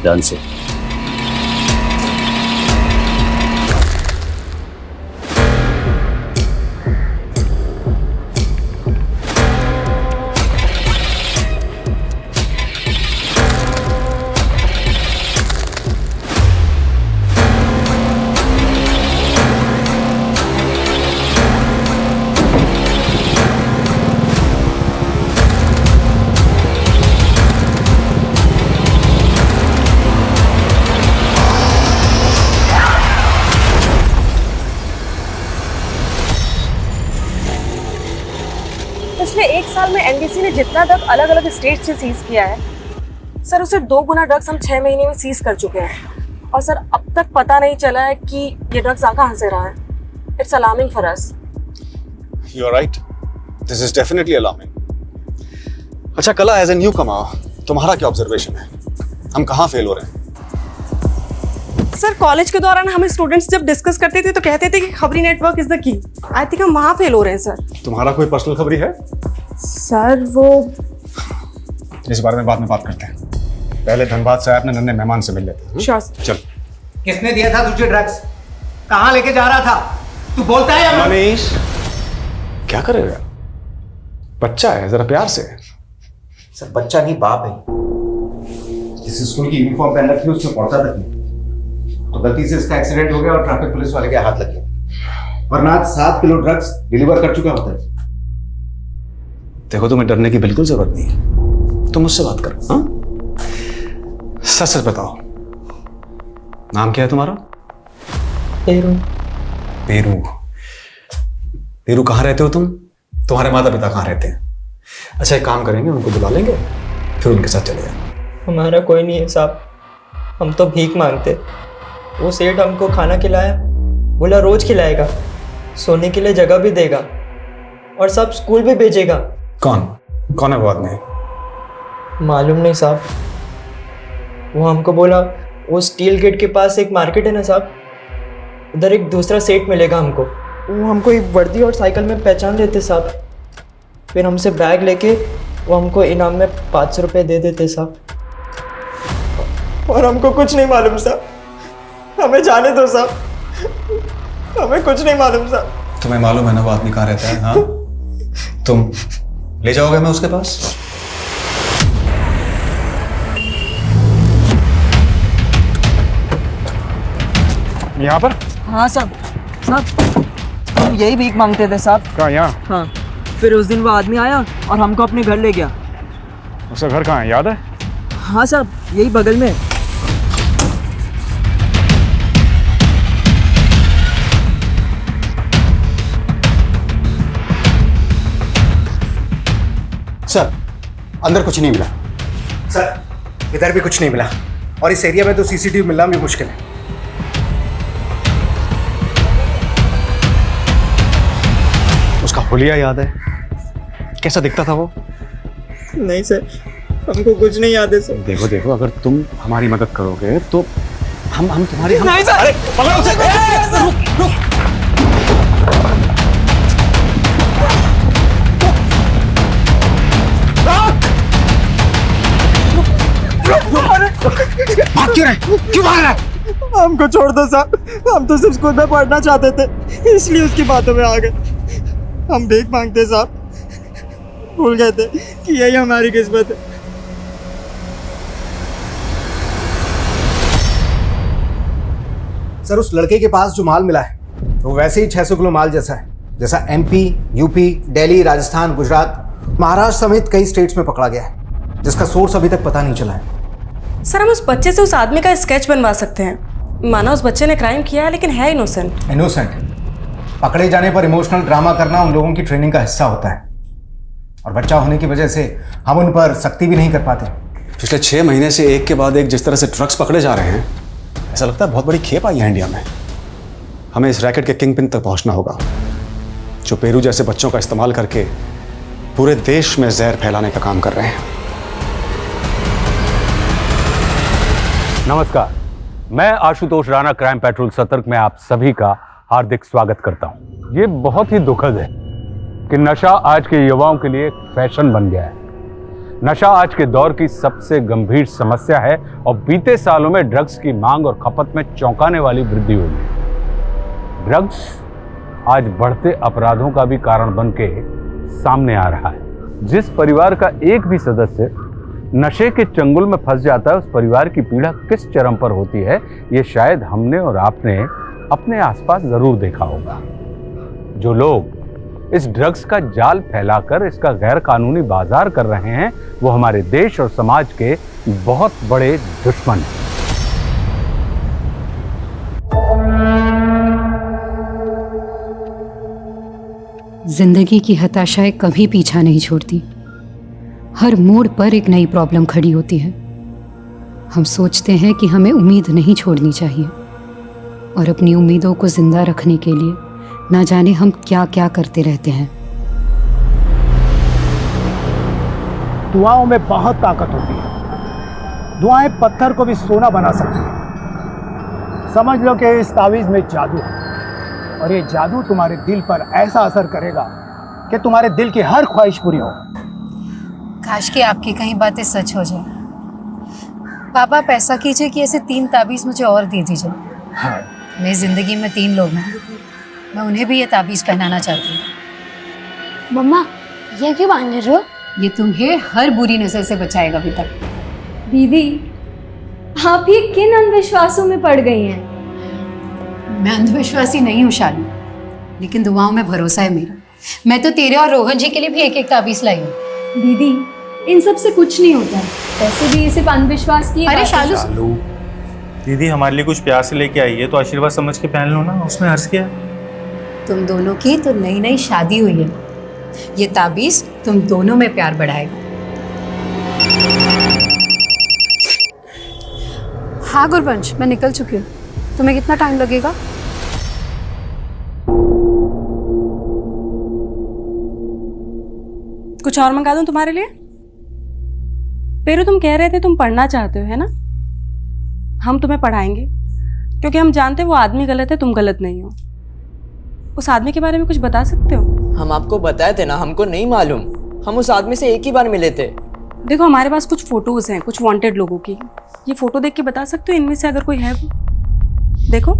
ध्यान से। पिछले 1 साल में एनडीसी ने जितना ड्रग अलग अलग स्टेट से सीज किया है सर, उसे 2 गुना ड्रग्स हम 6 महीने में सीज कर चुके हैं। और सर अब तक पता नहीं चला है कि ये ड्रग्स कहाँ से रहा है। It's alarming for us. You are right, this is definitely alarming. अच्छा कला, एज ए न्यू कमर तुम्हारा क्या ऑब्जर्वेशन है? हम कहाँ फेल हो रहे हैं? सर कॉलेज के दौरान हम स्टूडेंट्स जब डिस्कस करते थे तो कहते थे कि खबरी network is the key. I think हम वहाँ फेल हो रहे हैं सर। तुम्हारा कोई पर्सनल खबरी है? सर वो इस बारे में बाद में बात करते हैं, पहले धनबाद से अपने नन्हे मेहमान से मिल लेते हैं। श्योर। चल। किसने दिया था तुझे ड्रग्स? कहाँ लेके जा रहा था? तू बोलता है या मनीष, क्या करेगा? बच्चा है, जरा प्यार से। सर बच्चा नहीं, बाप है। जिस स्कूल की यूनिफॉर्म पहन रखी है उसमें पढ़ता तक नहीं, तो गलती से इसका एक्सीडेंट हो गया और ट्रैफिक पुलिस वाले के हाथ लग गया, वरना 7 किलो ड्रग्स डिलीवर कर चुका होता है। देखो तुम्हें डरने की बिल्कुल जरूरत नहीं है, तुम मुझसे बात करो। हाँ, सच सच बताओ, नाम क्या है तुम्हारा? पेरू। पेरू? पेरू कहाँ रहते हो तुम? तुम्हारे माता पिता कहाँ रहते हैं? अच्छा एक काम करेंगे, उनको बुला लेंगे, फिर उनके साथ चले जाएंगे। हमारा कोई नहीं है साहब, हम तो भीख मांगते। वो सेठ हमको खाना खिलाया, बोला रोज खिलाएगा, सोने के लिए जगह भी देगा और सब स्कूल भी भेजेगा। कौन है वो आदमी? मालूम नहीं साहब, वो हमको बोला वो स्टील गेट के पास एक मार्केट है ना साहब, उधर एक दूसरा सेठ मिलेगा हमको। वो हमको एक वर्दी और साइकिल में पहचान लेते साहब, फिर हमसे बैग लेके वो हमको इनाम में 500 रुपये दे देते साहब। और हमको कुछ नहीं मालूम साहब, हमें जाने दो साहब, हमें कुछ नहीं मालूम साहब। तुम्हें मालूम है ना वो आदमी कहाँ रहता है? हाँ, तुम ले जाओगे मैं उसके पास? यहाँ पर? हाँ साहब, साहब हम यही भीख मांगते थे साहब। कहाँ? यहाँ? हाँ, फिर उस दिन वो आदमी आया और हमको अपने घर ले गया। उसका घर कहाँ है, याद है? हाँ साहब, यही बगल में। सर अंदर कुछ नहीं मिला। सर इधर भी कुछ नहीं मिला, और इस एरिया में तो सीसीटीवी मिलना भी मुश्किल है। उसका हुलिया याद है? कैसा दिखता था वो? नहीं सर, हमको कुछ नहीं याद है सर। देखो देखो, अगर तुम हमारी मदद करोगे तो हम तुम्हारी नहीं सर। अरे पकड़ो उसे। रुक। भाग क्यों रहे? क्यों भाग रहा है? हमको छोड़ दो साहब, हम तो सिर्फ स्कूल में पढ़ना चाहते थे, इसलिए उसकी बातों में आ गए। हम भीख मांगते साहब, भूल गए थे कि यही हमारी किस्मत है। सर उस लड़के के पास जो माल मिला है वो वैसे ही 600 किलो माल जैसा है, जैसा एमपी, यूपी, दिल्ली, राजस्थान, गुजरात, महाराष्ट्र समेत कई स्टेट्स में पकड़ा गया है, जिसका सोर्स अभी तक पता नहीं चला है। सर हम उस बच्चे से उस आदमी का स्केच बनवा सकते हैं। माना उस बच्चे ने क्राइम किया है लेकिन है इनोसेंट। इनोसेंट? पकड़े जाने पर इमोशनल ड्रामा करना उन लोगों की ट्रेनिंग का हिस्सा होता है, और बच्चा होने की वजह से हम उन पर सख्ती भी नहीं कर पाते। पिछले 6 महीने से एक के बाद एक जिस तरह से ड्रग्स पकड़े जा रहे हैं, ऐसा लगता है बहुत बड़ी खेप आई है इंडिया में। हमें इस रैकेट के किंग पिन तक पहुंचना होगा, जो पेरू जैसे बच्चों का इस्तेमाल करके पूरे देश में जहर फैलाने का काम कर रहे हैं। नमस्कार, मैं आशुतोष राणा क्राइम पेट्रोल सतर्क में आप सभी का हार्दिक स्वागत करता हूं। ये बहुत ही दुखद है कि नशा आज के युवाओं के लिए एक फैशन बन गया है। नशा आज के दौर की सबसे गंभीर समस्या है और बीते सालों में ड्रग्स की मांग और खपत में चौंकाने वाली वृद्धि हुई है। ड्रग्स आज बढ़ते अपराधों का भी कारण बन के सामने आ रहा है। जिस परिवार का एक भी सदस्य नशे के चंगुल में फंस जाता है, उस परिवार की पीड़ा किस चरम पर होती है, ये शायद हमने और आपने अपने आसपास जरूर देखा होगा। जो लोग इस ड्रग्स का जाल फैलाकर इसका गैर कानूनी बाजार कर रहे हैं, वो हमारे देश और समाज के बहुत बड़े दुश्मन हैं। जिंदगी की हताशाएं कभी पीछा नहीं छोड़ती। हर मोड़ पर एक नई प्रॉब्लम खड़ी होती है। हम सोचते हैं कि हमें उम्मीद नहीं छोड़नी चाहिए, और अपनी उम्मीदों को जिंदा रखने के लिए ना जाने हम क्या क्या करते रहते हैं। दुआओं में बहुत ताकत होती है। दुआएं पत्थर को भी सोना बना सकती हैं। समझ लो कि इस तावीज़ में जादू है, और ये जादू तुम्हारे दिल पर ऐसा असर करेगा कि तुम्हारे दिल की हर ख्वाहिश पूरी हो। काश कि आपकी कहीं बातें सच हो जाए। पापा, पैसा कीजिए कि ऐसे 3 ताबीज़ मुझे और दे दीजिए। हाँ। मेरी ज़िंदगी में 3 लोग हैं, मैं उन्हें भी ये ताबीज़ पहनाना चाहती हूँ। मम्मा, ये क्यों बांध रहे हो? ये तुम्हें हर बुरी नज़र से बचाएगा बेटा। दीदी, आप ये किन अंधविश्वासों में पड़ गई हैं? मैं अंधविश्वासी नहीं हूँ शाली, लेकिन दुआओं में भरोसा है मेरा। मैं तो तेरे और रोहन जी के लिए भी एक ताबीज़ लाई हूँ। दीदी, इन सब से कुछ नहीं होता है। वैसे भी ये सिर्फ अंधविश्वास की अरे बात है। शालू, दीदी हमारे लिए कुछ प्यार से लेके आई है तो आशीर्वाद समझ के पहन लो ना, उसमें हर्ष क्या है? तुम दोनों की तो नई नई शादी हुई है। ये ताबीज़ तुम दोनों में प्यार बढ़ाएगा। हाँ गुरबंश, मैं निकल चुकी हूँ। तुम्हें कितना टाइम लगेगा? कुछ और मंगा दूं तुम्हारे लिए? पेरू, तुम कह रहे थे तुम पढ़ना चाहते हो, है ना? हम तुम्हें पढ़ाएंगे, क्योंकि हम जानते हैं वो आदमी गलत है, तुम गलत नहीं हो। उस आदमी के बारे में कुछ बता सकते हो? हम आपको बताए थे ना, हमको नहीं मालूम। हम उस आदमी से एक ही बार मिले थे। देखो, हमारे पास कुछ फोटोज हैं, कुछ वांटेड लोगों की। ये फोटो देख के बता सकते हो इनमें से अगर कोई है वो? देखो,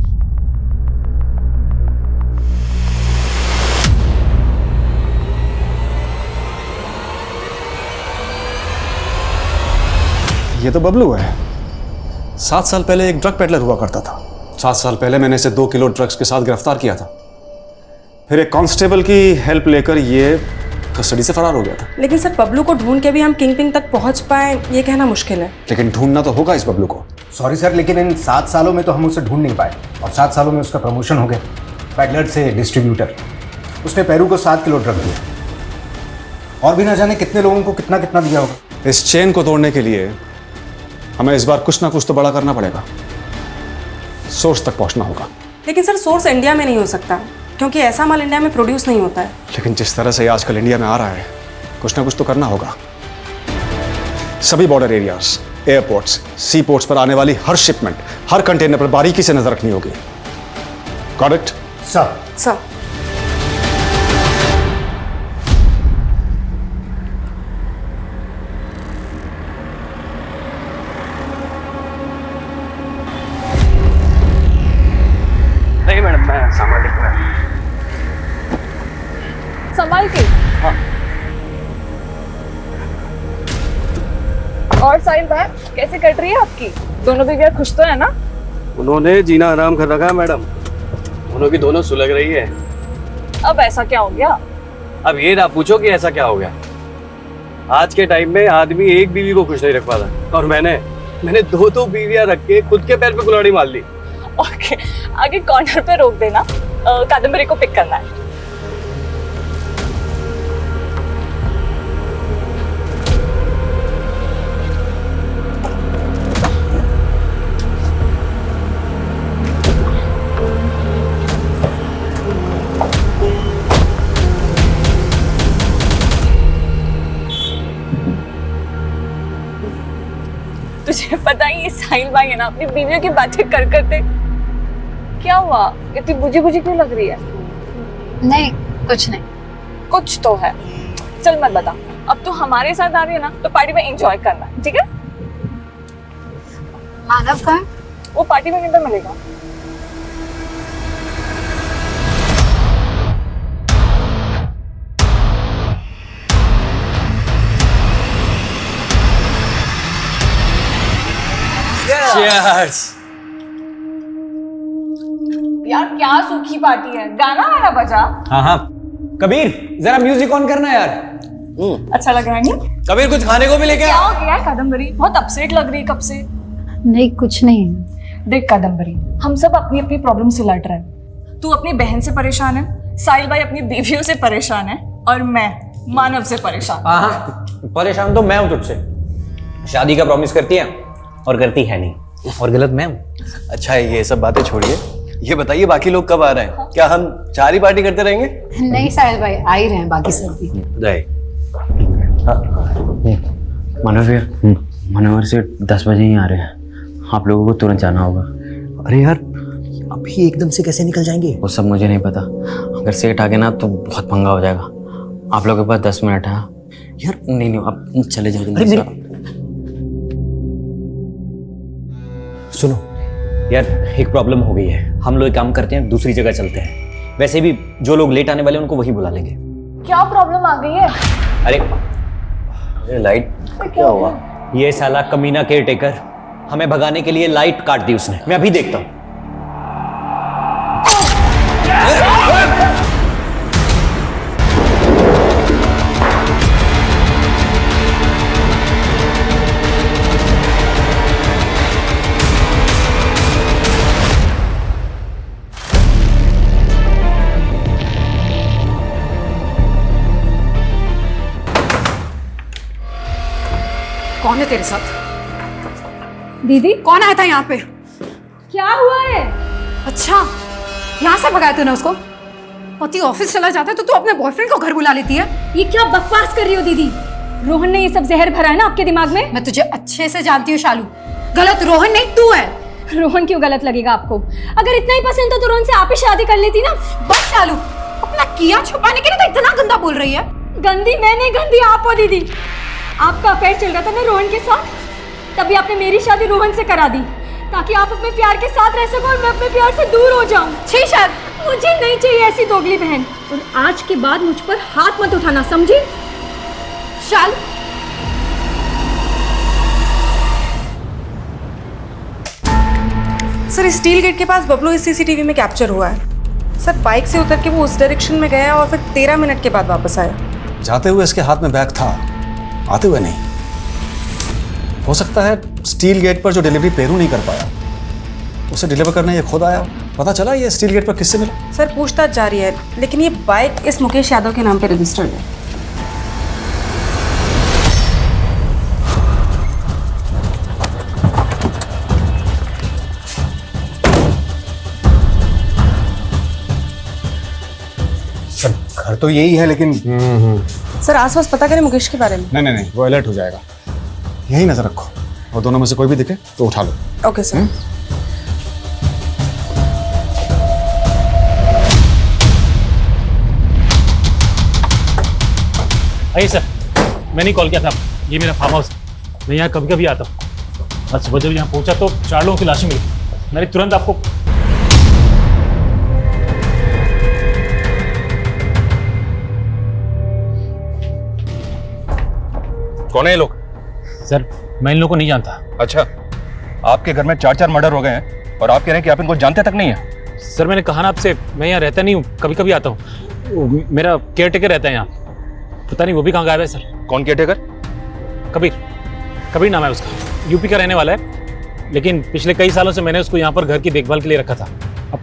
ये तो बबलू है। 7 साल पहले एक ड्रग पेडलर हुआ करता था। 7 साल पहले मैंने इसे 2 किलो ड्रग्स के साथ गिरफ्तार किया था। फिर एक कांस्टेबल की हेल्प लेकर ये कस्टडी से फरार हो गया था। लेकिन सर, बबलू को ढूंढ के भी हम किंग पिंग तक पहुंच पाए, ये कहना मुश्किल है। लेकिन ढूंढना तो होगा इस बबलू को। सॉरी सर, लेकिन इन 7 सालों में तो हम उसे ढूंढ नहीं पाए, और 7 सालों में उसका प्रमोशन हो गया, पेडलर से डिस्ट्रीब्यूटर। उसने पेरू को 7 किलो ड्रग दिया, और भी ना जाने कितने लोगों को कितना कितना दिया होगा। इस चेन को तोड़ने के लिए हमें इस बार कुछ ना कुछ तो बड़ा करना पड़ेगा। सोर्स तक पहुंचना होगा। लेकिन सर, सोर्स इंडिया में नहीं हो सकता, क्योंकि ऐसा माल इंडिया में प्रोड्यूस नहीं होता है। लेकिन जिस तरह से ये आजकल इंडिया में आ रहा है, कुछ ना कुछ तो करना होगा। सभी बॉर्डर एरियाज, एयरपोर्ट्स, सी पोर्ट्स पर आने वाली हर शिपमेंट, हर कंटेनर पर बारीकी से नजर रखनी होगी। Got it? सर। सर, नहीं मैडम, मैं सामान लेकर आया। संभाल के। हाँ। और साहिल भाई, कैसे कट रही है आपकी? दोनों भी खुश तो है ना? उन्होंने जीना आराम कर रखा है मैडम। दोनों की दोनों सुलग रही है। अब ऐसा क्या हो गया? अब ये ना पूछो कि ऐसा क्या हो गया। आज के टाइम में आदमी एक बीवी को खुश नहीं रख पाता, और मैंने 2 बीवियां रख के खुद के पैर पे कुल्हाड़ी मार ली। ओके, आगे कॉर्नर पे रोक देना, कादम्बरी को पिक करना है। तुझे पता ही, ये साहिल भाई है ना, अपनी बीवियों की बातें कर करते। क्या हुआ? इतनी बुझी बुझी क्यों लग रही है? नहीं, कुछ नहीं। कुछ तो है, चल मत बता। अब तो हमारे साथ आ रही है ना, तो पार्टी में एंजॉय करना, ठीक है? मानव कहाँ है? वो पार्टी में किधर मिलेगा? Cheers! यार क्या सूखी पार्टी है, गाना वाला बजा। हाँ हाँ, कबीर जरा म्यूजिक ऑन करना यार। अच्छा लग रहा है नहीं? कबीर कुछ खाने को भी लेके क्या आ। हो गया है कादम्बरी? बहुत अपसेट लग रही है कब से। नहीं, कुछ नहीं है। देख कादम्बरी, हम सब अपनी अपनी प्रॉब्लम से लड़ रहे हैं। तू अपनी बहन से परेशान है, साहिल भाई अपनी बीवियों से परेशान है, और मैं मानव से परेशान। हाँ, परेशान तो मैं हूँ तुझसे। शादी का प्रॉमिस करती है और करती है नहीं, और गलत मैं हूँ। अच्छा ये सब बातें छोड़िए, ये बताइए बाकी लोग कब आ रहे हैं? क्या हम 4 ही पार्टी करते रहेंगे? नहीं साहिल भाई, आ ही रहे हैं बाकी सब भी। मानव भैया, मनोहर से 10 बजे ही आ रहे हैं, आप लोगों को तुरंत जाना होगा। अरे यार, अभी एकदम से कैसे निकल जाएंगे? वो सब मुझे नहीं पता, अगर सेठ आ गए ना तो बहुत पंगा हो जाएगा। आप लोगों के पास 10 मिनट है यार। नहीं, आप चले जाओ जल्दी से। सुनो यार, एक प्रॉब्लम हो गई है। हम लोग एक काम करते हैं, दूसरी जगह चलते हैं। वैसे भी जो लोग लेट आने वाले हैं उनको वही बुला लेंगे। क्या प्रॉब्लम आ गई है? अरे लाइट क्या हुआ? ये साला कमीना केयर टेकर हमें भगाने के लिए लाइट काट दी उसने। मैं अभी देखता हूँ। कौन है तेरे साथ? दीदी कौन आया था यहाँ पे? क्या हुआ है? अच्छा, यहाँ से भगाया तूने उसको? पति ऑफिस चला जाता है तो तू अपने बॉयफ्रेंड को घर बुला लेती है। ये क्या बकवास कर रही हो दीदी? रोहन ने ये सब जहर भरा है ना आपके दिमाग में। मैं तुझे अच्छे से जानती हूँ शालू, गलत रोहन नहीं तू है। रोहन क्यों गलत लगेगा आपको? अगर इतना ही पसंद था तो रोहन से आप ही शादी कर लेती ना। बस शालू, अपना किया छुपाने के लिए तो इतना गंदा बोल रही है। गंदी मैं नहीं, गंदी आप हो दीदी। आपका अफेयर चल रहा था ना रोहन के साथ, तभी आपने मेरी शादी रोहन से करा दी ताकि आप अपने प्यार के साथ रह सको और मैं अपने प्यार से दूर हो जाऊं। छी शायद मुझे नहीं चाहिए ऐसी दोगली बहन, और आज के बाद मुझ पर हाथ मत उठाना, समझी? शाल, सर स्टील गेट के पास बबलू इस सीसीटीवी में कैप्चर हुआ है। सर बाइक से उतर के वो उस डायरेक्शन में गया और फिर 13 मिनट के बाद वापस आया। जाते हुए इसके हाथ में बैग था, आते हुए नहीं। हो सकता है स्टील गेट पर जो डिलीवरी पेरू नहीं कर पाया, उसे डिलीवर करने ये खुद आया। पता चला ये स्टील गेट पर किससे मिला? सर पूछताछ जारी है, लेकिन ये बाइक इस मुकेश यादव के नाम पे रजिस्टर्ड है। सर घर तो यही है, लेकिन सर आसपास पता करें मुकेश के बारे में। नहीं, वो अलर्ट हो जाएगा। यही नजर रखो, और दोनों में से कोई भी दिखे तो उठा लो। Okay sir. आइए सर, मैंने ही कॉल किया था। ये मेरा फार्म हाउस, मैं यहाँ कभी कभी आता हूँ। आज सुबह जब यहाँ पहुँचा तो 4 लोगों की लाशें मिली। मैंने तुरंत आपको कौन है ये लोग? सर मैं इन लोगों को नहीं जानता। अच्छा, आपके घर में 4 मर्डर हो गए हैं और आप कह रहे हैं कि आप इनको जानते तक नहीं है? सर मैंने कहा ना आपसे, मैं यहाँ रहता नहीं हूँ, कभी कभी आता हूँ। मेरा केयर टेकर रहता है यहाँ, पता नहीं वो भी कहाँ गायब है सर। कौन केयर टेकर? कबीर नाम है उसका, यूपी का रहने वाला है, लेकिन पिछले कई सालों से मैंने उसको यहाँ पर घर की देखभाल के लिए रखा था। अब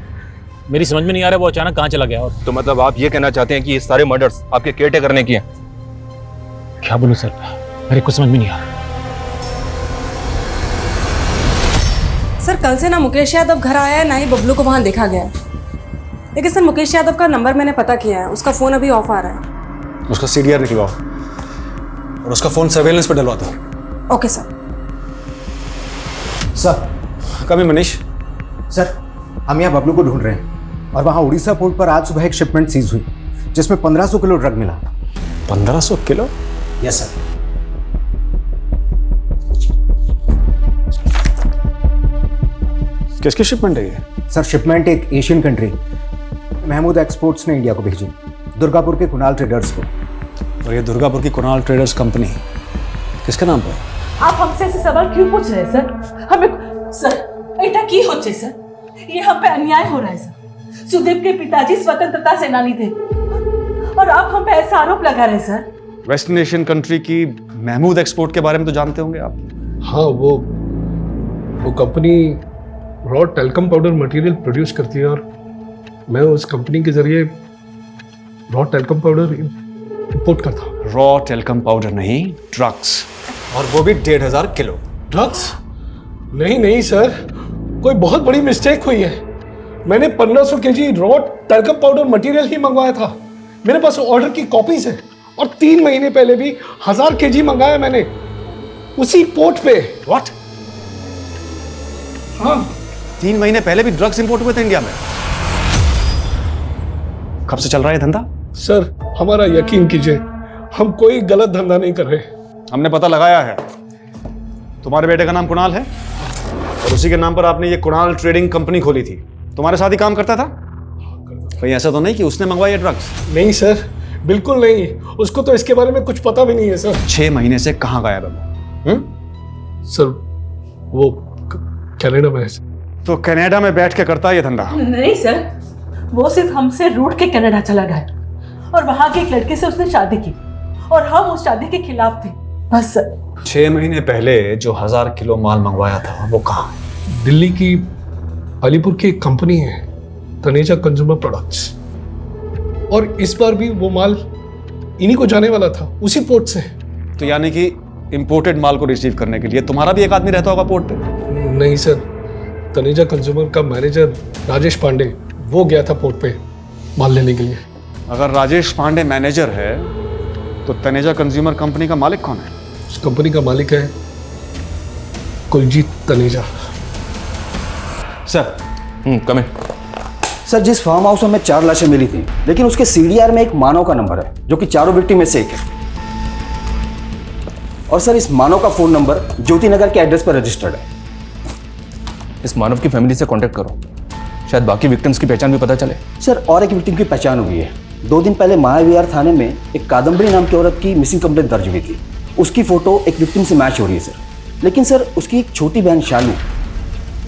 मेरी समझ में नहीं आ रहा वो अचानक कहाँ चला गया। और तो मतलब आप ये कहना चाहते हैं कि ये सारे मर्डर्स आपके केयर टेकर ने किए? क्या बोलूँ सर, मेरे कुछ समझ में नहीं आ रहा। सर कल से ना मुकेश यादव घर आया है, ना ही बबलू को वहाँ देखा गया है। लेकिन सर मुकेश यादव का नंबर मैंने पता किया है, उसका फ़ोन अभी ऑफ आ रहा है। उसका CDR निकलवाओ और उसका फोन सर्वेलेंस पे डलवा दो। Okay sir. सर कम मनीष। सर हम यहाँ बबलू को ढूंढ रहे हैं, और वहाँ उड़ीसा पोर्ट पर आज सुबह एक शिपमेंट सीज हुई जिसमें 1500 किलो ड्रग मिला। 1500 किलो? Yes sir. किसकी शिपमेंट है ये? सर शिपमेंट एक एशियन कंट्री महमूद एक्सपोर्ट्स ने इंडिया को भेजी, दुर्गापुर के कुणाल ट्रेडर्स को। और ये दुर्गापुर की कुणाल ट्रेडर्स कंपनी किसके नाम पे है? आप हमसे ऐसे सवाल क्यों पूछ रहे हैं सर? हमें सर ऐसा की होचे सर? ये हम पे अन्याय हो रहा है सर। सुदेव के पिताजी स्वतंत्रता सेनानी थे और आप हम पे ऐसा आरोप लगा रहे हैं सर। वेस्टर्न एशियन कंट्री की महमूद एक्सपोर्ट के बारे में तो जानते होंगे आप। हाँ, वो company raw talcum powder material produce करती है और मैं उस कंपनी के जरिए रॉ टेल्कम पाउडर इंपोर्ट करता हूँ। रॉ टेल्कम पाउडर नहीं, ड्रग्स, और वो भी 1500 किलो। ड्रग्स? नहीं सर, कोई बहुत बड़ी मिस्टेक हुई है। मैंने 1500 KG raw talcum powder material ही मंगवाया था। मेरे पास ऑर्डर की कॉपीज है और 3 महीने पहले भी 1000 केजी मंगाया मैंने उसी पोर्ट पे। व्हाट? हाँ, 3 महीने पहले भी ड्रग्स इंपोर्ट हुए थे इंडिया में? कब से चल रहा है धंधा? सर हमारा यकीन कीजिए, हम कोई गलत धंधा नहीं कर रहे। हमने पता लगाया है, तुम्हारे बेटे का नाम कुणाल है और उसी के नाम पर आपने ये कुणाल ट्रेडिंग कंपनी खोली थी। तुम्हारे साथ ही काम करता था? कहीं ऐसा तो नहीं कि उसने मंगवाई है ड्रग्स? नहीं सर, बिल्कुल नहीं। उसको तो इसके बारे में कुछ पता भी नहीं है सर। 6 महीने से कहाँ गायब है? सर वो कनाडा में है। तो कनाडा में बैठ के करता है ये धंधा? नहीं सर, वो सिर्फ हमसे रूठ के कनाडा चला गया और वहां के एक लड़के से उसने शादी की और हम उस शादी के खिलाफ थे, बस सर। 6 महीने पहले जो 1000 किलो माल मंगवाया था वो कहाँ है? दिल्ली की अलीपुर की एक कंपनी है, तनेजा कंज्यूमर प्रोडक्ट्स, और इस बार भी वो माल इन्हीं को जाने वाला था, उसी पोर्ट से। तो यानी कि इंपोर्टेड माल को रिसीव करने के लिए तुम्हारा भी एक आदमी रहता होगा पोर्ट पे? नहीं सर, तनेजा कंज्यूमर का मैनेजर राजेश पांडे वो गया था पोर्ट पे माल लेने के लिए। अगर राजेश पांडे मैनेजर है तो तनेजा कंज्यूमर कंपनी का मालिक कौन है? उस कंपनी का मालिक है कुलजीत तनेजा। सर कम इन। सर, जिस फार्म हाउस में 4 लाशें मिली थी, लेकिन उसके सीडीआर में एक मानव का नंबर है जो कि चारों विक्टिम में से एक है। और सर, इस मानव का फोन नंबर ज्योति नगर के एड्रेस पर रजिस्टर्ड है। इस मानव की फैमिली से कांटेक्ट करो, शायद बाकी विक्टिम्स की पहचान भी पता चले। सर, और एक विक्टिम की पहचान हुई है। 2 दिन पहले महाविहार थाने में एक कादम्बरी नाम की औरत की मिसिंग कंप्लेंट दर्ज हुई थी। उसकी फोटो एक विक्टिम से मैच हो रही है सर। लेकिन सर, उसकी एक छोटी बहन शालू,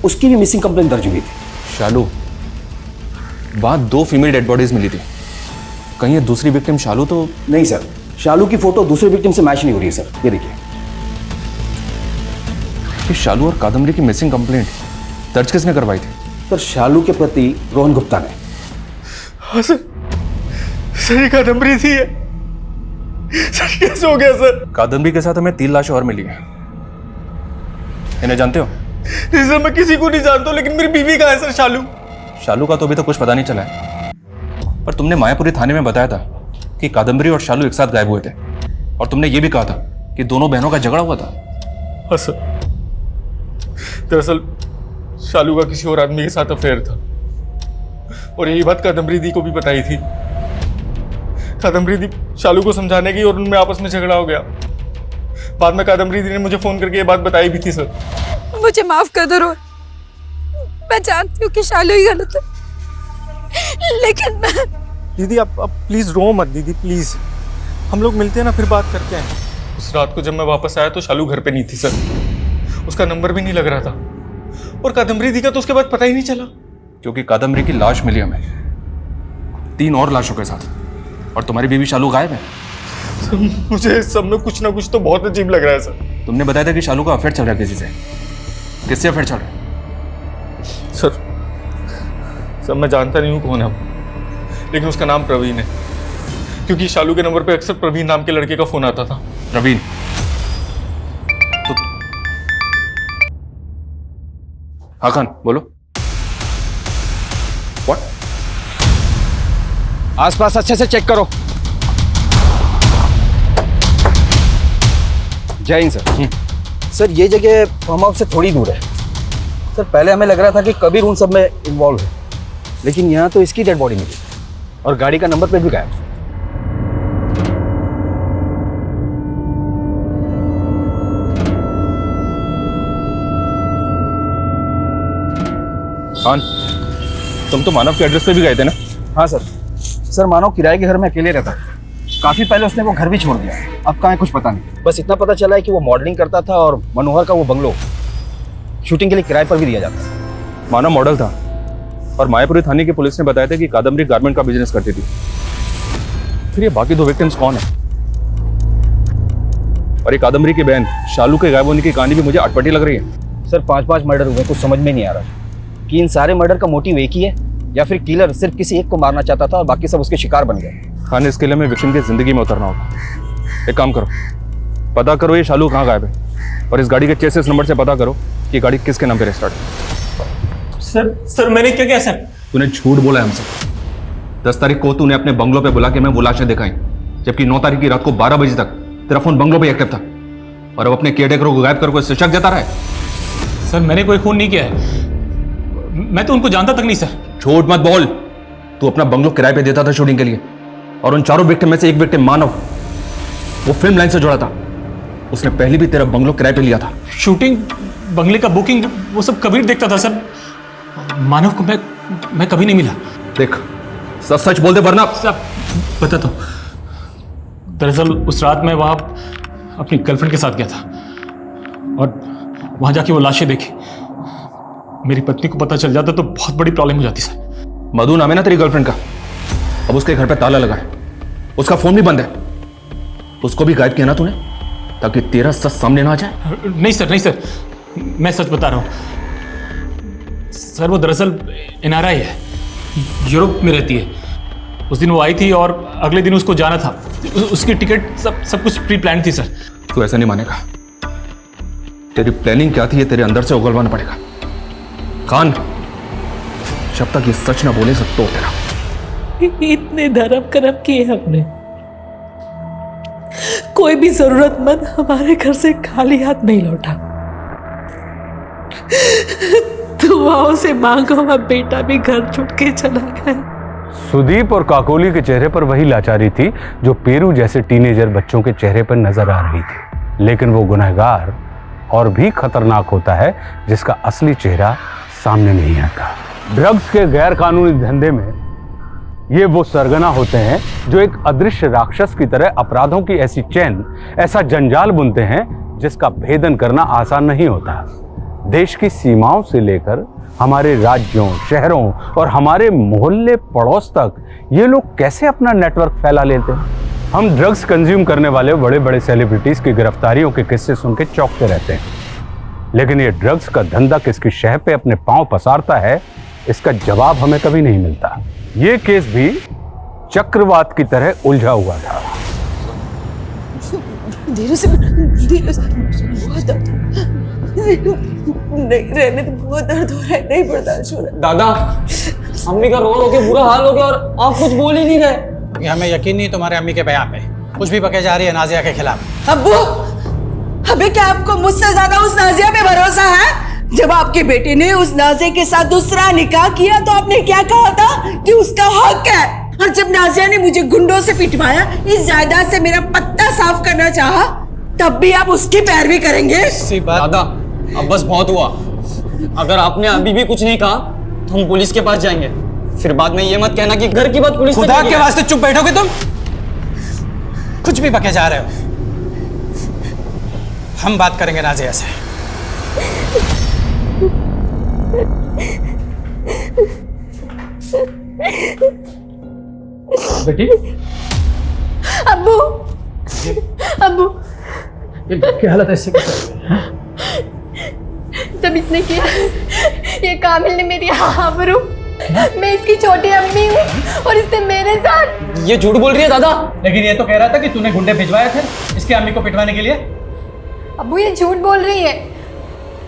उसकी भी मिसिंग कंप्लेंट दर्ज हुई थी। शालू? वहाँ 2 फीमेल डेड बॉडीज मिली थी, कहीं ये दूसरी विक्टिम शालू तो नहीं? सर, शालू की फोटो दूसरे विक्टिम से मैच नहीं हो रही है सर। ये देखिए। कि शालू और कादम्बरी की मिसिंग कंप्लेंट दर्ज किसने करवाई थी? सर, शालू के प्रति रोहन गुप्ता ने। हाँ सर, सही कादम्बरी थी ये। सर कैसे हो गया सर? कादम्बरी के साथ हमें 3 लाशें और मिली हैं। इन्हें जानते हो? नहीं सर, मैं किसी को नहीं जानता हूं, लेकिन मेरी बीवी कहाँ है सर? शालू? शालू का तो अभी तक कुछ पता नहीं चला है, पर तुमने मायापुरी थाने में बताया था कि कादम्बरी और शालू एक साथ गायब हुए थे, और तुमने ये भी कहा था कि दोनों बहनों का झगड़ा हुआ था। हाँ सर, दरअसल शालू का किसी और आदमी के साथ अफेयर था और यही बात कादम्बरी दी को भी बताई थी। कादम्बरी दी शालू को समझाने गई और उनमें आपस में झगड़ा हो गया। बाद में कादम्बरी दी ने मुझे फोन करके ये बात बताई भी थी सर। मुझे माफ कर दो रोहन, मैं जानती हूँ कि शालू ही गलत है, लेकिन मैं... दीदी आप प्लीज रो मत दीदी, प्लीज। हम लोग मिलते हैं ना, फिर बात करते हैं। उस रात को जब मैं वापस आया तो शालू घर पे नहीं थी सर, उसका नंबर भी नहीं लग रहा था, और कादम्बरी दी का तो उसके बाद पता ही नहीं चला। क्योंकि कादम्बरी की लाश मिली हमें 3 और लाशों के साथ, और तुम्हारी बीवी शालू गायब है। सर, मुझे इस सब में कुछ ना कुछ तो बहुत अजीब लग रहा है सर। तुमने बताया था कि शालू का अफेयर चल रहा है किसी से, किससे अफेयर चल रहा है? सर मैं जानता नहीं हूँ कौन है, लेकिन उसका नाम प्रवीण है, क्योंकि शालू के नंबर पे अक्सर प्रवीण नाम के लड़के का फोन आता था। प्रवीण? तो हाँ खान बोलो। व्हाट? आसपास अच्छे से चेक करो। जय हिंद सर। सर, ये जगह फार्म हाउस से थोड़ी दूर है। सर, पहले हमें लग रहा था कि कबीर उन सब में इन्वॉल्व है, लेकिन यहाँ तो इसकी डेड बॉडी मिली और गाड़ी का नंबर प्लेट भी गायब। खान, तुम तो मानव के एड्रेस पे भी गए थे ना? हाँ सर। सर मानव किराए के घर में अकेले रहता है। काफी पहले उसने वो घर भी छोड़ दिया। अब कहाँ है कुछ पता नहीं। बस इतना पता चला है कि वो मॉडलिंग करता था और मनोहर का वो बंगलो शूटिंग के लिए किराए पर भी दिया जाता है। मानव मॉडल था और मायापुरी थाने की पुलिस ने बताया था कि कादम्बरी गारमेंट का बिजनेस करती थी। फिर ये बाकी 2 विक्टिम्स कौन है? और ये कादम्बरी की बहन शालू के गायब होने की कहानी भी मुझे अटपटी लग रही है। सर 5 मर्डर हुए, कुछ समझ में नहीं आ रहा कि इन सारे मर्डर का मोटिव एक ही है या फिर किलर सिर्फ किसी एक को मारना चाहता था और बाकी सब उसके शिकार बन गए। खान, इस किले में विक्टिम की जिंदगी में उतरना होगा। एक काम करो, पता करो ये शालू कहाँ गायब है और इस गाड़ी के चेसिस नंबर से पता करो कि गाड़ी किसके नाम पे रजिस्टर्ड है। सर मैंने क्या किया सर? तूने झूठ बोला है हमसे। 10 तारीख को तूने अपने बंगलों पे बुला के मैं वो लाशें दिखाई, जबकि 9 तारीख की रात को 12 बजे तक तेरा फोन बंगलों पे एक्टिव था और अब अपने केयरटेकरों को गायब कर कोई शक जता रहा है। सर मैंने कोई खून नहीं किया है, मैं तो उनको जानता तक नहीं सर। झूठ मत बोल। तू अपना बंगलो किराए पे देता था शूटिंग के लिए और उन 4 विक्टिम में से एक विक्टिम मानव, वो फिल्म लाइन से जुड़ा था। उसने पहले भी तेरा बंगलो किराए पे लिया था। शूटिंग, बंगले का बुकिंग, वो सब कबीर देखता था सर। मानव को मैं कभी नहीं मिला। देख, सच बोल दे वरना। सब बताता हूँ। दरअसल उस रात मैं वहां अपनी गर्लफ्रेंड के साथ गया था और वहां जाके वो लाशें देखी। मेरी पत्नी को पता चल जाता तो बहुत बड़ी प्रॉब्लम हो जाती सर। मधु नाम है ना तेरी गर्लफ्रेंड का? अब उसके घर पे ताला लगा है, उसका फोन भी बंद है। उसको भी गायब किया ना तूने ताकि तेरा सच सामने ना आ जाए? नहीं सर, मैं सच बता रहा हूं सर। वो दरअसल NRI है, यूरोप में रहती है। उस दिन वो आई थी और अगले दिन उसको जाना था। उसकी टिकट सब कुछ प्री प्लान थी सर। तू ऐसा नहीं मानेगा। तेरी प्लानिंग क्या थी ये तेरे अंदर से उगलवाना पड़ेगा। खान, जब तक ये सच ना बोले सब तो तेरा। इतने धर्म कर्म किए हमने, कोई भी जरूरतमंद हमारे घर से खाली हाथ नहीं लौटा। दुआओं से मांगो, हमारा बेटा भी घर छूट के चला गया। सुदीप और काकोली के चेहरे पर वही लाचारी थी जो पेरू जैसे टीनेजर बच्चों के चेहरे पर नजर आ रही थी। लेकिन वो गुनहगार और भी खतरनाक होता है जिसका असली चेहरा सामने नहीं आता। ड्रग्स के गैर कानूनी धंधे में ये वो सरगना होते हैं जो एक अदृश्य राक्षस की तरह अपराधों की ऐसी चैन, ऐसा जंजाल बुनते हैं जिसका भेदन करना आसान नहीं होता। देश की सीमाओं से लेकर हमारे राज्यों, शहरों और हमारे मोहल्ले पड़ोस तक ये लोग कैसे अपना नेटवर्क फैला लेते हैं। हम ड्रग्स कंज्यूम करने वाले बड़े बड़े सेलिब्रिटीज की गिरफ्तारियों के किस्से सुन के चौंकते रहते हैं, लेकिन ये ड्रग्स का धंधा किसकी शह पे अपने पांव पसारता है, इसका जवाब हमें कभी नहीं मिलता। ये केस भी चक्रवात की तरह उलझा हुआ था। धीरे से बहुत दर्द, नहीं रहने तो बहुत दर्द हो रहा है, नहीं बर्दाश्त हो रहा। दादा, अम्मी का रो के बुरा हाल हो गया और आप कुछ बोल ही नहीं रहे। हमें यकीन नहीं तुम्हारे अम्मी के बयान पे कुछ भी बके जा रही है नाजिया के खिलाफ। अब्बू, अबे क्या आपको मुझसे ज्यादा उस नाजिया पे भरोसा है? जब आपके बेटे ने उस नाजिया के साथ दूसरा निकाह किया तो आपने क्या कहा था कि उसका हक है, और जब नाजिया ने मुझे गुंडों से पिटवाया, इस जायदाद से मेरा पत्ता साफ करना चाहा, तब भी आप उसकी पैरवी करेंगे? दादा, अब बस बहुत हुआ। अगर आपने अभी भी कुछ नहीं कहा तो हम पुलिस के पास जाएंगे। फिर बाद में ये मत कहना कि घर की बात पुलिस से खुदा के वास्ते चुप बैठोगे तुम? कुछ भी बके जा रहे हो। हम बात करेंगे नाजिया से। बेटी, अब्बू, अब्बू, क्या हालत है इससे? सब इसने किया। ये कामिल ने मेरी आबरू, मैं इसकी छोटी अम्मी हूँ और इसने मेरे साथ। ये झूठ बोल रही है दादा। लेकिन ये तो कह रहा था कि तूने गुंडे भिजवाए थे इसकी अम्मी को पिटवाने के लिए। अब्बू ये झूठ बोल रही है,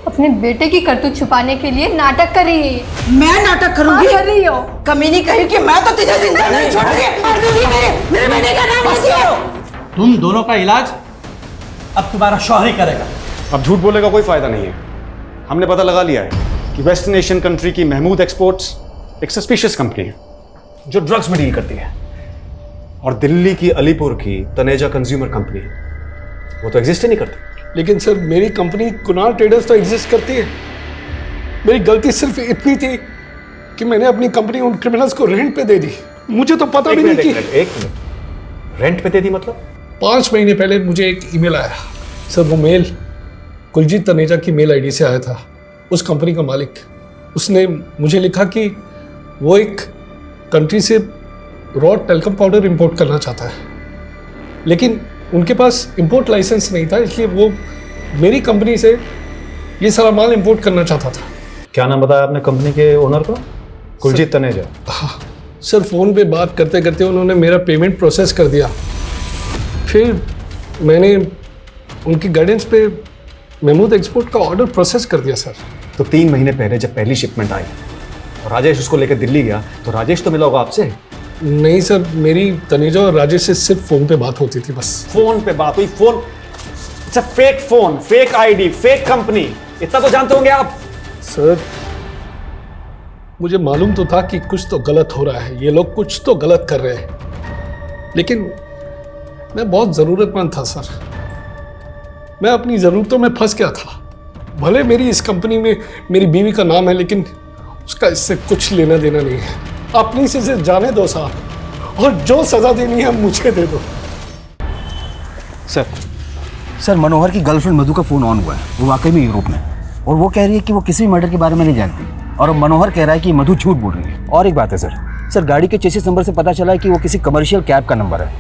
अपने बेटे की करतूत छुपाने के लिए नाटक कर रही है। मैं नाटक करूंगी? कर रही हो। कमीनी कहीं कि मैं तो तुझे जिंदा नहीं छोड़ूंगी। मेरे बेटे का नाम मत लो। तुम दोनों का इलाज अब तुम्हारा शौहर ही करेगा। अब झूठ बोलने का कोई फायदा नहीं है। हमने पता लगा लिया है कि वेस्टर्न एशियन कंट्री की महमूद एक्सपोर्ट्स एक सस्पिशियस कंपनी है जो ड्रग्स में डील करती है, और दिल्ली की अलीपुर की तनेजा कंज्यूमर कंपनी वो तो एग्जिस्ट ही नहीं करती। लेकिन सर मेरी कंपनी कुणाल ट्रेडर्स तो एग्जिस्ट करती है। मेरी गलती सिर्फ इतनी थी कि मैंने अपनी कंपनी उन क्रिमिनल्स को रेंट पे दे दी। मुझे तो पता भी नहीं कि एक मिनट, रेंट पे दे दी मतलब? 5 महीने पहले मुझे एक ईमेल आया सर। वो मेल कुलजीत तनेजा की मेल आईडी से आया था। उस कंपनी का मालिक, उसने मुझे लिखा कि वो एक कंट्री से रॉ टेल्कम पाउडर इंपोर्ट करना चाहता है, लेकिन उनके पास इंपोर्ट लाइसेंस नहीं था, इसलिए वो मेरी कंपनी से ये सारा माल इंपोर्ट करना चाहता था। क्या नाम बताया आपने कंपनी के ओनर को? कुलजीत तनेजा। हाँ सर, फ़ोन पे बात करते करते उन्होंने मेरा पेमेंट प्रोसेस कर दिया। फिर मैंने उनकी गाइडेंस पे महमूद एक्सपोर्ट का ऑर्डर प्रोसेस कर दिया सर। तो 3 महीने पहले जब पहली शिपमेंट आई और राजेश उसको लेकर दिल्ली गया तो राजेश तो मिला होगा आपसे? नहीं सर, मेरी तनेजा और राजेश से सिर्फ फ़ोन पे बात होती थी बस। फोन पे बात हुई? Phone, it's a fake phone, fake ID, fake company, इतना तो जानते होंगे आप। सर मुझे मालूम तो था कि कुछ तो गलत हो रहा है, ये लोग कुछ तो गलत कर रहे हैं, लेकिन मैं बहुत ज़रूरतमंद था सर। मैं अपनी ज़रूरतों में फंस गया था। भले मेरी इस कंपनी में मेरी बीवी का नाम है, लेकिन उसका इससे कुछ लेना देना नहीं है। अपनी से जाने दो साहब, और जो सज़ा देनी है मुझे दे दो। सर मनोहर की गर्लफ्रेंड मधु का फ़ोन ऑन हुआ है। वो वाकई में यूरोप में, और वो कह रही है कि वो किसी भी मर्डर के बारे में नहीं जानती, और मनोहर कह रहा है कि मधु झूठ बोल रही है। और एक बात है सर, गाड़ी के चेसिस नंबर से पता चला है कि वो किसी कमर्शियल कैब का नंबर है,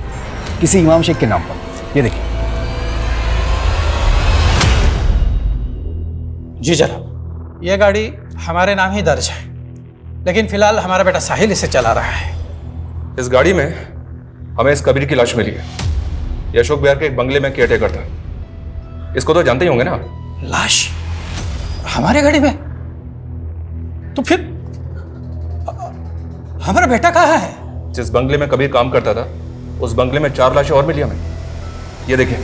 किसी इमाम शेख के नाम पर। ये देखिए। जी जनाब, ये गाड़ी हमारे नाम ही दर्ज है, लेकिन फिलहाल हमारा बेटा साहिल इसे चला रहा है। इस गाड़ी में हमें इस कबीर की लाश मिली है। ये अशोक बिहार के एक बंगले में केयरटेकर था। इसको तो जानते ही होंगे ना? लाश हमारे गाड़ी में? तो फिर हमारा बेटा कहाँ है? जिस बंगले में कबीर काम करता था, उस बंगले में 4 लाशें और मिली हमें। ये देखिए।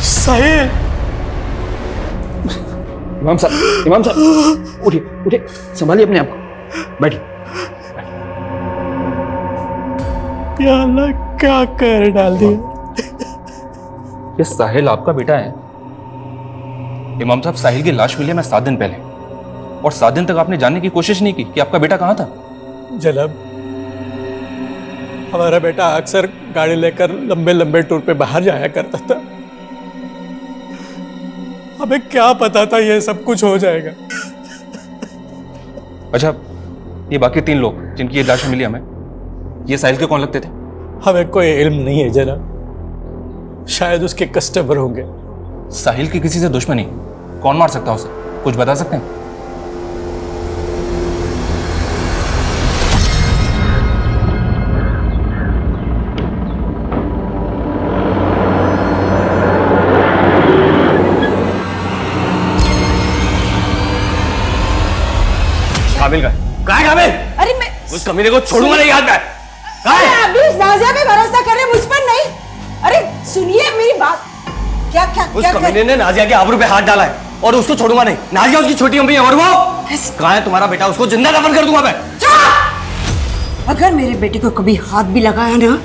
साहिल! इमाम साहब उठिए, संभालिए अपने आप को, बैठिए। या अल्लाह, क्या कर डाल दिया। ये साहिल आपका बेटा है? इमाम साहब, साहिल की लाश मिली हमें 7 दिन पहले, और 7 दिन तक आपने जानने की कोशिश नहीं की कि आपका बेटा कहाँ था। जनाब, हमारा बेटा अक्सर गाड़ी लेकर लंबे लंबे टूर पे बाहर जाया करता था। हमें क्या पता था ये सब कुछ हो जाएगा। अच्छा, ये बाकी 3 लोग जिनकी ये लाशें मिली हमें, ये साहिल के कौन लगते थे? हमें कोई इल्म नहीं है जनाब, शायद उसके कस्टमर होंगे। साहिल की किसी से दुश्मनी? कौन मार सकता है उसे? कुछ बता सकते हैं? काबिल का काबिल? अरे मैं उस कमीने को छोड़ूंगा नहीं हाथ में। अभी उस नाजिया पे भरोसा कर रहे, मुझ पर नहीं। अरे सुनिए मेरी बात। क्या क्या उस कमीने ने नाजिया के आबरू पे हाथ डाला है, और उसको छोड़ूंगा नहीं। नाजिया उसकी छोटी अम्मी है, और वो कहाँ है तुम्हारा बेटा? उसको जिंदा दफन कर दूंगा मैं। अगर मेरे बेटे को कभी हाथ भी लगाया ना,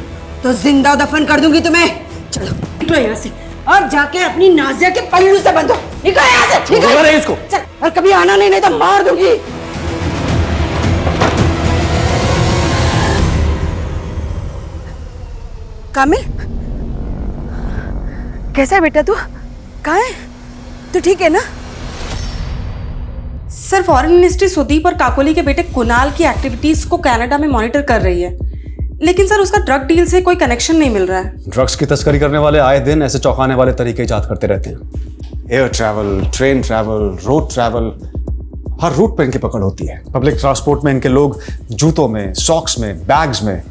तो जिंदा दफन कर दूंगी तुम्हें। चलो निकलो यहाँ से, और जाके अपनी नाजिया के पल्लू से बंधो। निकलो यहाँ से, निकलो नहीं इसको। चल, और कभी आना नहीं तो मार दूंगी। कामिल, कैसा है बेटा तू? कहाँ है तू? ठीक है ना? सर, फॉरेन मिनिस्ट्री सुदीप और काकोली के बेटे कुणाल की एक्टिविटीज को कनाडा में मॉनिटर कर रही है, लेकिन सर उसका ड्रग डील से कोई कनेक्शन नहीं मिल रहा है। ड्रग्स की तस्करी करने वाले आए दिन ऐसे चौंकाने वाले तरीके इजाद करते रहते हैं। Air travel, train travel, road travel, हर रूट पर इनकी पकड़ होती है। पब्लिक ट्रांसपोर्ट में इनके लोग जूतों में, सॉक्स में, बैग्स में